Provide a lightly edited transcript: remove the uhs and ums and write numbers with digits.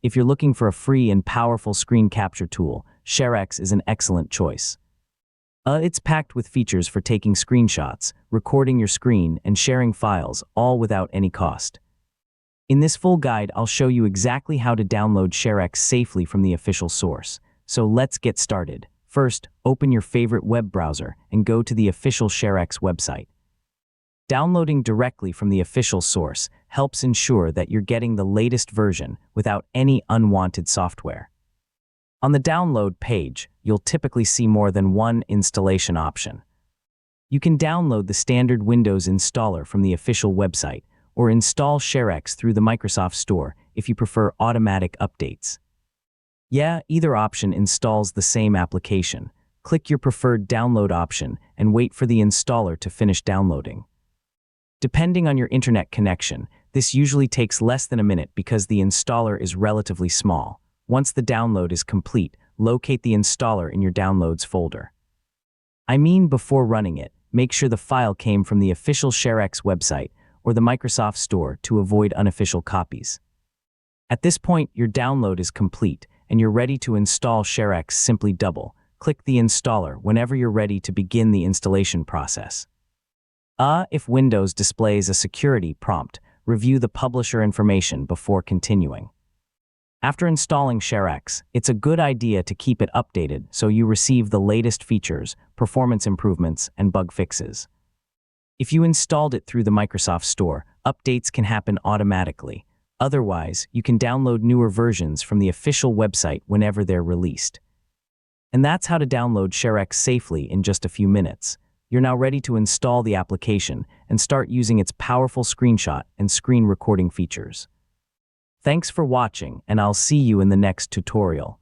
If you're looking for a free and powerful screen capture tool, ShareX is an excellent choice. It's packed with features for taking screenshots, recording your screen, and sharing files, all without any cost. In this full guide, I'll show you exactly how to download ShareX safely from the official source. So let's get started. First, open your favorite web browser and go to the official ShareX website. Downloading directly from the official source helps ensure that you're getting the latest version without any unwanted software. On the download page, you'll typically see more than one installation option. You can download the standard Windows installer from the official website or install ShareX through the Microsoft Store if you prefer automatic updates. Either option installs the same application. Click your preferred download option and wait for the installer to finish downloading. Depending on your internet connection, this usually takes less than a minute because the installer is relatively small. Once the download is complete, locate the installer in your Downloads folder. Before running it, make sure the file came from the official ShareX website or the Microsoft Store to avoid unofficial copies. At this point, your download is complete and you're ready to install ShareX. Simply double-click the installer whenever you're ready to begin the installation process. If Windows displays a security prompt, review the publisher information before continuing. After installing ShareX, it's a good idea to keep it updated so you receive the latest features, performance improvements, and bug fixes. If you installed it through the Microsoft Store, updates can happen automatically. Otherwise, you can download newer versions from the official website whenever they're released. And that's how to download ShareX safely in just a few minutes. You're now ready to install the application and start using its powerful screenshot and screen recording features. Thanks for watching, and I'll see you in the next tutorial.